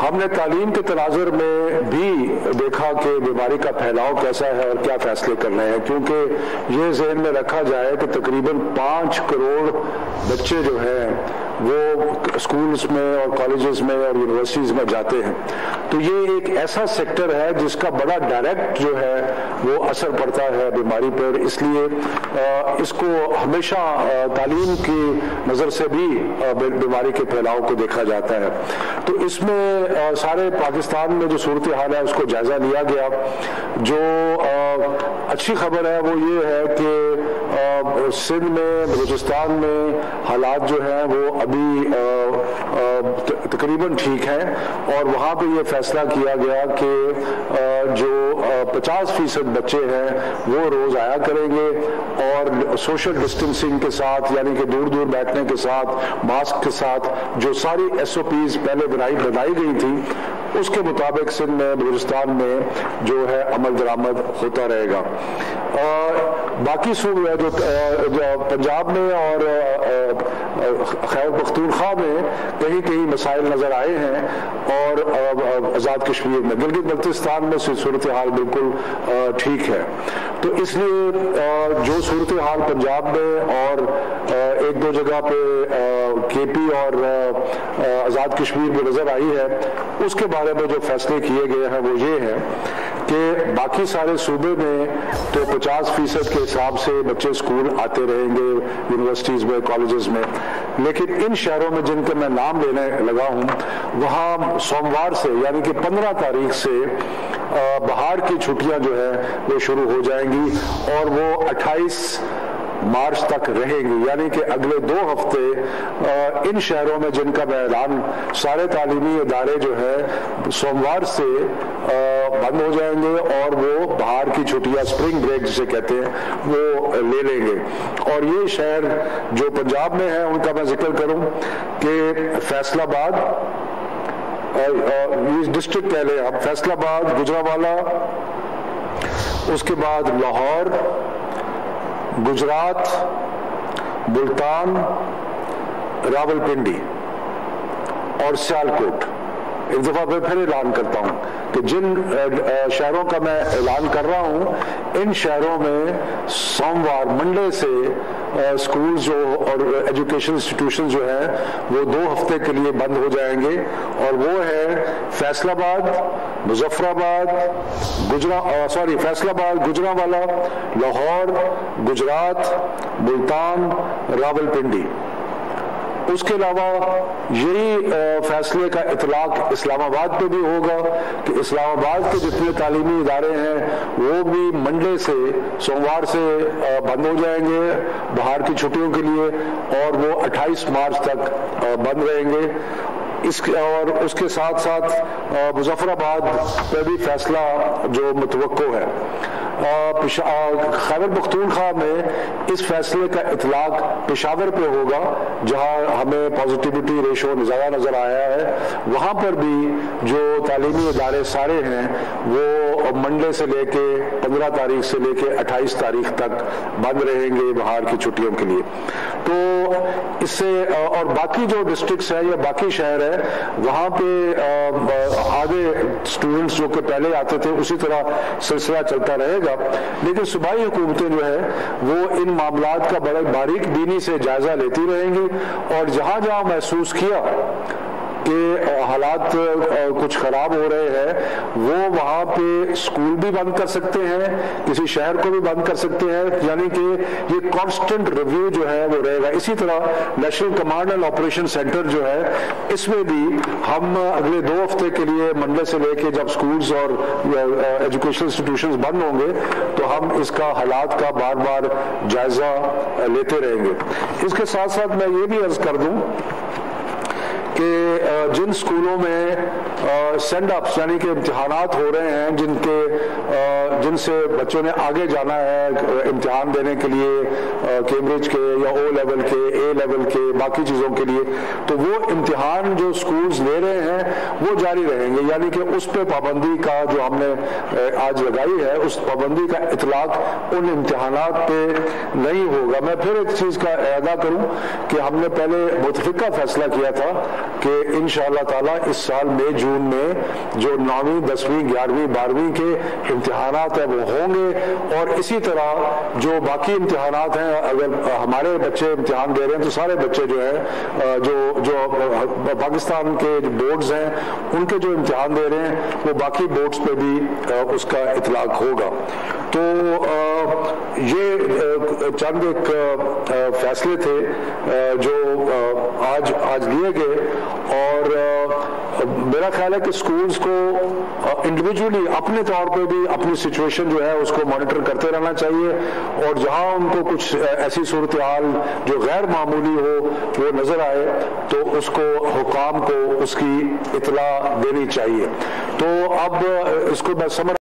ہم نے تعلیم کے تناظر میں بھی دیکھا کہ بیماری کا پھیلاؤ کیسا ہے اور کیا فیصلے کرنے ہیں، کیونکہ یہ ذہن میں رکھا جائے کہ تقریباً 5 کروڑ بچے جو ہیں وہ اسکولز میں اور کالجز میں اور یونیورسٹیز میں جاتے ہیں، تو یہ ایک ایسا سیکٹر ہے جس کا بڑا ڈائریکٹ جو ہے وہ اثر پڑتا ہے بیماری پر، اس لیے اس کو ہمیشہ تعلیم کی نظر سے بھی بیماری کے پھیلاؤ کو دیکھا جاتا ہے۔ تو اس میں سارے پاکستان میں جو صورتحال ہے اس کو جائزہ لیا گیا۔ جو اچھی خبر ہے وہ یہ ہے کہ سندھ میں، بلوچستان میں حالات جو ہیں وہ ابھی تقریباً ٹھیک ہیں، اور وہاں پہ یہ فیصلہ کیا گیا کہ جو 50% بچے ہیں وہ روز آیا کریں گے، اور سوشل ڈسٹینسنگ کے ساتھ، یعنی کہ دور دور بیٹھنے کے ساتھ، ماسک کے ساتھ، جو ساری SOPs پہلے بنائی گئی تھی اس کے مطابق سندھ میں، بلوچستان میں جو ہے عمل درآمد ہوتا رہے گا۔ باقی صوبے جو پنجاب میں اور خیبر پختونخوا میں کہیں کہیں مسائل نظر آئے ہیں، اور آزاد کشمیر میں، گلگت بلتستان میں صورتحال بالکل ٹھیک ہے۔ تو اس لیے جو صورتحال پنجاب میں اور ایک دو جگہ پہ KP اور آزاد کشمیر میں نظر آئی ہے، اس کے بارے میں جو فیصلے کیے گئے ہیں وہ یہ ہے کہ باقی سارے صوبے میں تو 50% کے حساب سے بچے اسکول آتے رہیں گے، یونیورسٹیز میں، کالجز میں، لیکن ان شہروں میں جن کے میں نام لینے لگا ہوں وہاں سوموار سے، یعنی کہ 15 تاریخ سے بہار کی چھٹیاں جو ہے وہ شروع ہو جائیں گی، اور وہ 28 مارچ تک رہے گی، یعنی کہ اگلے 2 ہفتے ان شہروں میں جن کا میں اعلان، سارے تعلیمی ادارے جو ہے سوموار سے بند ہو جائیں گے، اور وہ بہار کی چھٹیاں، اسپرنگ بریک جسے کہتے ہیں، وہ لے لیں گے۔ اور یہ شہر جو پنجاب میں ہیں ان کا میں ذکر کروں کہ فیصل آباد، ڈسٹرکٹ کہہ لیں آپ، فیصل آباد، گجرانوالہ، اس کے بعد لاہور، گجرات، ملتان، راولپنڈی اور سیالکوٹ۔ ایک دفعہ میں پھر اعلان کرتا ہوں کہ جن شہروں کا میں اعلان کر رہا ہوں ان شہروں میں سوموار، منڈے سے اسکول جو اور ایجوکیشن انسٹیٹیوشن جو ہیں وہ 2 ہفتے کے لیے بند ہو جائیں گے، اور وہ ہے فیصل آباد، مظفر آباد، فیصل آباد، گجرانوالہ، لاہور، گجرات، ملتان، راولپنڈی۔ اس کے علاوہ یہی فیصلے کا اطلاق اسلام آباد پہ بھی ہوگا کہ اسلام آباد کے جتنے تعلیمی ادارے ہیں وہ بھی منڈے سے، سوموار سے بند ہو جائیں گے بہار کی چھٹیوں کے لیے، اور وہ 28 مارچ تک بند رہیں گے۔ اور اس کے ساتھ ساتھ مظفر آباد پہ بھی فیصلہ جو متوقع ہے۔ خیبر پختونخوا میں اس فیصلے کا اطلاق پشاور پہ ہوگا جہاں ہمیں پازیٹیوٹی ریشو زیادہ نظر آیا ہے، وہاں پر بھی جو تعلیمی ادارے سارے ہیں وہ منڈے سے لے کے 15 تاریخ سے لے کے 28 تاریخ تک بند رہیں گے بہار کی چھٹیوں کے لیے۔ تو اس سے اور باقی جو ڈسٹرکٹس ہیں یا باقی شہر ہیں وہاں پہ آگے اسٹوڈنٹس جو کہ پہلے آتے تھے اسی طرح سلسلہ چلتا رہے گا، لیکن صوبائی حکومتیں جو ہے وہ ان معاملات کا بڑے باریک بینی سے جائزہ لیتی رہیں گی، اور جہاں جہاں محسوس کیا کہ حالات کچھ خراب ہو رہے ہیں وہ وہاں پہ اسکول بھی بند کر سکتے ہیں، کسی شہر کو بھی بند کر سکتے ہیں، یعنی کہ یہ کانسٹنٹ ریویو جو ہے وہ رہے گا۔ اسی طرح national command and operation centre جو ہے اس میں بھی ہم اگلے 2 ہفتے کے لیے منڈے سے لے کے جب اسکولز اور ایجوکیشن انسٹیٹیوشنز بند ہوں گے تو ہم اس کا حالات کا بار بار جائزہ لیتے رہیں گے۔ اس کے ساتھ ساتھ میں یہ بھی عرض کر دوں کہ جن اسکولوں میں سینڈ اپس یعنی کہ امتحانات ہو رہے ہیں جن سے بچوں نے آگے جانا ہے امتحان دینے کے لیے، کیمبرج کے یا او لیول کے، اے لیول کے، باقی چیزوں کے لیے، تو وہ امتحان جو اسکولز لے رہے ہیں وہ جاری رہیں گے، یعنی کہ اس پہ پابندی کا جو ہم نے آج لگائی ہے اس پابندی کا اطلاق ان امتحانات پہ نہیں ہوگا۔ میں پھر ایک چیز کا اعادہ کروں کہ ہم نے پہلے متفقہ فیصلہ کیا تھا کہ انشاءاللہ تعالی اس سال مئی جون میں جو 9ویں 10ویں 11ویں 12ویں کے امتحانات ہیں وہ ہوں گے، اور اسی طرح جو باقی امتحانات ہیں، اگر ہمارے بچے امتحان دے رہے ہیں تو سارے بچے جو ہیں جو پاکستان کے بورڈز ہیں ان کے جو امتحان دے رہے ہیں وہ باقی بورڈز پہ بھی اس کا اطلاق ہوگا۔ تو یہ چند ایک فیصلے تھے جو آج لیے گئے، اور میرا خیال ہے کہ سکولز کو انڈیویجولی اپنے طور پہ بھی اپنی سچویشن جو ہے اس کو مانیٹر کرتے رہنا چاہیے، اور جہاں ان کو کچھ ایسی صورتحال جو غیر معمولی ہو وہ نظر آئے تو اس کو حکام کو اس کی اطلاع دینی چاہیے۔ تو اب اس کو میں